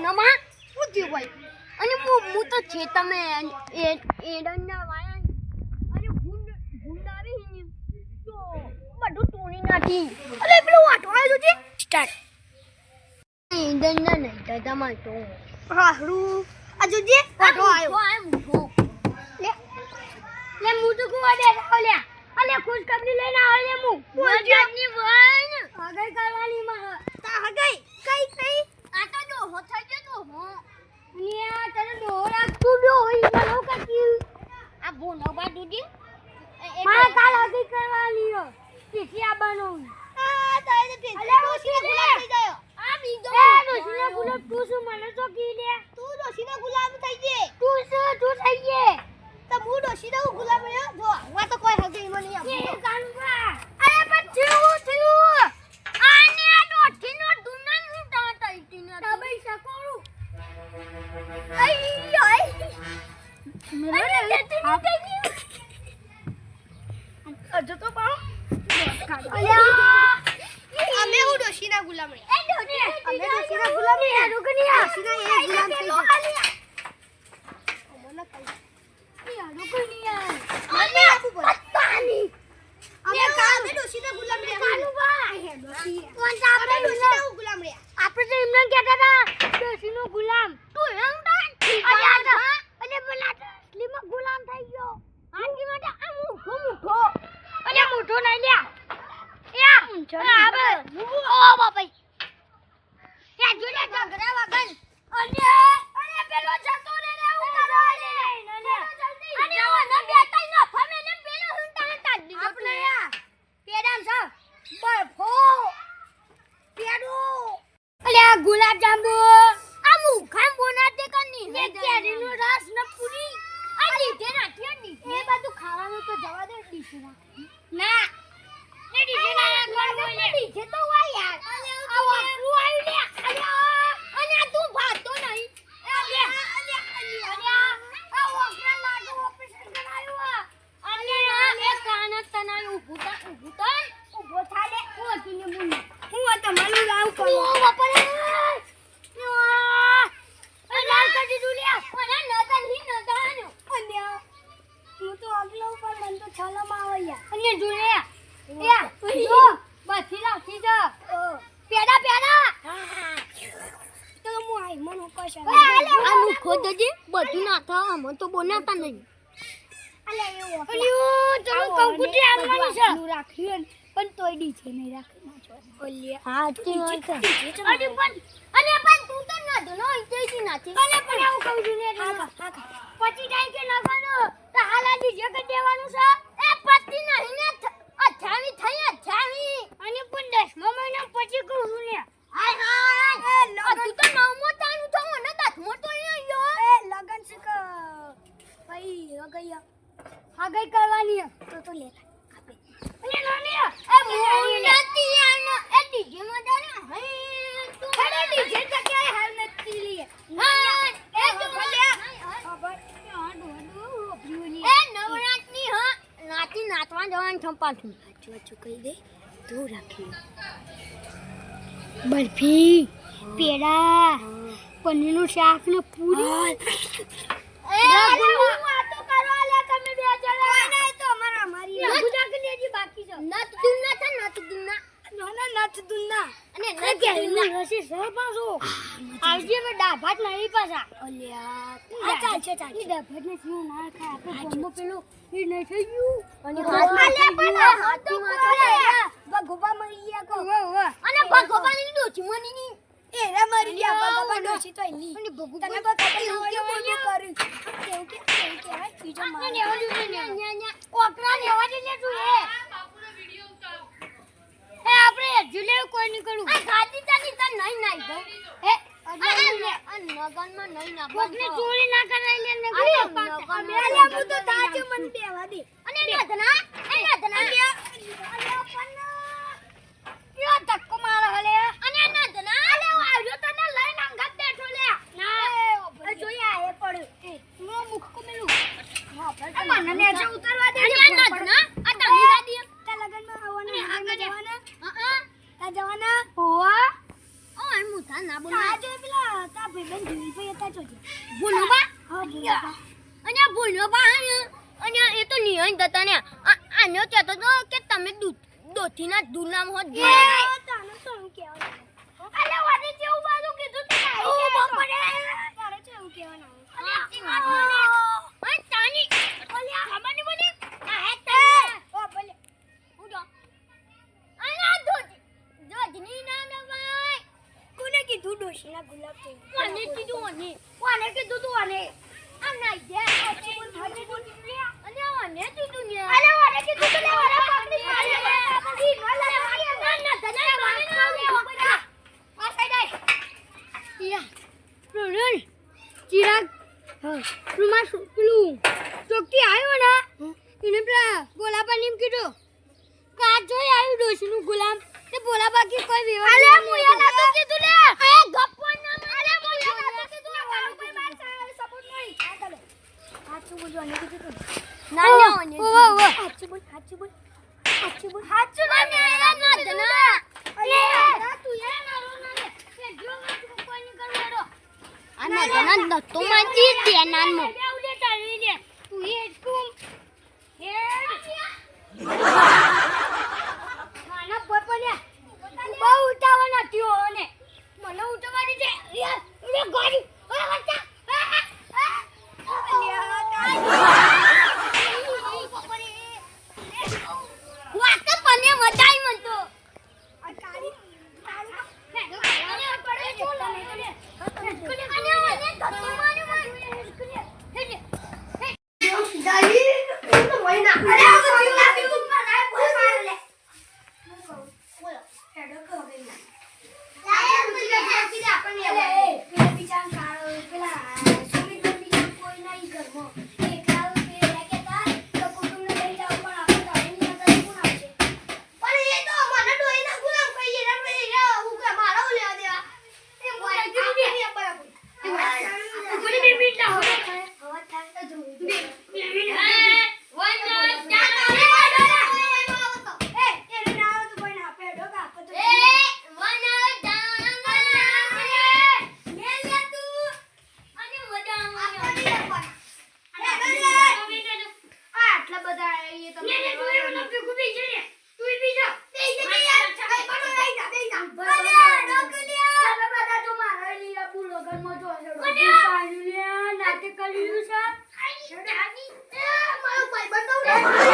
બોનમાં પૂછ્યું ભાઈ અને હું તો છે તમે એડનના વાયા અને ભૂંડ આવી ને તો બધું તોડી નાખી અરે પેલો વાટો આવ્યો છે સ્ટાર્ટ એડનના નહીં દાદામાં તો હારું આ જોજે વાટો આવ્યો લે હું તો કુવા બેઠા લે અલે ખુશખબરી લઈને આવ લે હું ગુજરાતની વન હગાઈ કરવાની માં તા હગાઈ કઈ આ તો ડોહો થઈ ગયો તો હો ને આ તને ડોહો રાખતું ડોહો ઈ મને કાકી આ બોનો બા દુડી મારા કાલ હગાઈ કરવાની હો કેસી આ બનો આ તારે તે ડોસીના ગુલાબ થઈ ગયો આ બીજો ડોસીના ગુલાબ તું શું મને તો કી લે તું ડોસીના ગુલાબ થઈ જે તું થઈ જે તો હું ડોસીના ગુલાબ રે જો વા તો કોઈ હગાઈ મને આ કાનુબા અરે પણ થયું આને આ ડોઠીનો દુનાન હું ટાટાઈતી ને તબઈ સકોરું આઈ મેરે અજો તો પાઉ અલ્યા અમે હું ડોસીના ગુલામ રે અમે ડોસીના ગુલામ રે રૂકનિયા ડોસીના એક ગુલામ થઈ ગયો મને કઈ રૂકનિયા અને આપું બોલ પાણી અમે કામે ડોસીના ગુલામ રે કાનુબા ડોસી કોણ આપણે ડોસીના ગુલામ રે આપણે તો એમને કહેતા હતા ડોસીનો ગુલામ તું એમ તો અને પેલા સ્લીમાં ગુલામ થઈ ગયો આંટી માટે આ મુઠો અને મુઠો નહીં લ્યા યા આવે ઓ બાપા યા જોડે ઝઘડા વગન અને પેલો જતો રે હું કરવા લે અને ઓ ન બેટાઈ ન ફમે ને પેલો હું તને તાડ દીધો આપણે યા પેડામ છે બરફો પેડો અલે આ ગુલાબ જાંબુ આ મુખામ બોનાતે કની ને કેરીનો રસ ન પૂરી આ લીધે નાઠી દી એ બધું ખાવાનું તો જવા દે ડીશે ના એ ડીશે ના કોણ બોલે ડીશે તો વા યાર આ વાપરું આવી લે અને તું ભાતો નહીં અલે આ વાપરા લાડુ ઓપરેશન કરાયો અને એ કાન તનાય ઊભું થા લે ઓટીને મુન હું તમારું લાવ કરો ઓ બાપા લાલ કરી દુલિયા અને નતા ની નતા અને હું તો આગલો પર મન તો છાલામાં આવે યાર અને દુલિયા યા જો બથી લાખી જા પેડા તો હું આઈ મન ઉપાશા આ મુ ખોદજી બધું ના થા અમ તો બોનાતા નહીં અલે એવો અલ્યો ચલો કંકુટી આવવાની છે નું રાખ્યું પણ તોય ડી છે નહીં રાખી નાચો ઓલિયા હા તી અરે પણ તું તો ના દો નો ઇતેજી નાથી અલે પણ આવું કહું છું ને હા પછી જાય કે નગનો તો હાલાજી જે કે દેવાનું છે એ પત્તી નહીં ને 28 થઈ 28 અને પણ 10મા મહિના પછી કહું છું ને હાય તું તો 9મો તાનું તો મને 10મો તો આવ્યો એ લગન છે કે ભાઈ ગઈ હા ગઈ કરવાની તો લે આપે અલે નાની એ મોનતી આનો એ ડીજે મદાને હે તું ખડે ડીજે તો કે હાલ નથી લે હા એ તો બોલ્યા ખબર એ નવરાત્રી હા નાતી નાતવા જવાનું છંપાતું આચું કહી દે તું રાખી બરફી પેડા પનીરનું શાક ને પૂરી એ વાતો કરવા લે તમે બે જણા નહીં તો અમારી ગુજરાત લેજી બાકી છે નત દુન્ના છે નત દુન્ના નત દુન્ના અને નત દુન્ના રસી સ પાસો આવજે મે ડાભાત નહીં પાસા અલ્યા આ ચાલશે ઈ ડાભાત ને શું ના ખાય આપણે ગોમો પેલો ઈ નહીં થઈ ગયું અને હાથી માં ભગોબા મરી ગયા કો અને ભગોબા ની ડોચી મની ની એરા મરી ગયા ભગોબા ડોચી તો ઈ અને ભગોબા તને બકા નો બોલ કરી કેવું કે ભાઈ બીજો માર ને ઓકરા લેવા દે લે તું એ બાપુનો વિડિયો ઉતાર એ આપણે જુલે કોઈ ની કરું આ ગાડી તાની તા નહીં નાઈ દો હે નગનમાં નહીં ના કોકને ચોરી ના કરાઈ લે ને અલે હું તો તાજે મન બેવા દે અને નદના યો ધક્કો માર હલે અને નદના અલે આવ્યો તને લઈને અંગત બેઠો લે ના જોઈ આ એ પડ્યો નો મુખકો મેલું હા મને ને ઉતરવા દે નદના આ તમે ગાડી તા લગનમાં આવવાના જવાના તા જવાના હોવા ઓ મુઠા ના બોલ આ જો પેલા તા ભાઈબંધ જીવી ભાઈ હતા જોજે ભૂલવા હા ભૂલવા અને ભૂલવા અને એ તો નિયન દતા ને આનો કહેતો તો કે તમે દોથીના દુનામ હોત તાનો તો હું કહેવા અલે વાડી જેવું બાજુ કીધું તો નહીં બપોરે તારે છે એવું કહેવાનું અલે તી વાત મને તાની ઓલે ખબર ની બની આ હે તને ઓ ભલે ઉડો આના જોજની ના ભાઈ કોને કીધું ડોશીના ગુલાબ છે કોને કીધું કોને કીધું તું આને આ નહીં દે હાજી બોલ અને આને કીધું ને અલે ઓને કીધું તો લે ઓરા પકડી પાડી ઈ ન લે ના ધના વાત કરે આ સાઈડ યા પ્રોડન ચિરાગ હા રૂમા પેલું ચોકી આવ્યો ને એને પેલા ગોલાબાની કીધું કાચ જોઈ આવ્યું ડોશીનું ગુલામ તે બોલા બાકી કોઈ વિવાદ અલે મુયા ના તો કીધું લે એ ગપ્પો ના અલે મુયા ના તો કીધું તારું કોઈ બાર સપોર્ટ નહીં આ ચાલો હાચું બોલજો અને કીધું તો ના ના ઓને હાચું બોલ હાચું ના ના ધના અલે તું યાર મારો ના લે કે જો કોઈ ની કરવાડો આ ના ધના તો માજી દે નાન મો ઉડે તારી લે તું એ તું હે માના પોપલ્યા બહુ ઉતાવળ નથી ઓને મને ઉતાવળી છે યાર એ ગાડી ઓય વચ્ચા વાત તો મને મચાઈ મન તો આ કાળી કાળું હે પડે છે તને અને મને ધક્કો માર્યો હે ગાડી તો વઈના અરે આ તો લાવ્યું ના બોલ માર લે બોલો હેડો કો ગઈ લાય મુજે કે આપણને પેલા બીજા કાળો પેલા સુમિત બીજા કોઈ નહીં કરમો એકલા કે કેતા તો કુટુંબને લઈ જાવ પણ આપણે ગાડીની અંદર કોણ આવશે પણ એ તો મને ડોઈના ગુલામ કહીએ ને મે હું કે મારો લેવા દેવા એ બોલ કીધી બરાબર કોની બે મિનિટ લાવો હવે થાય તો જોઈ Hey!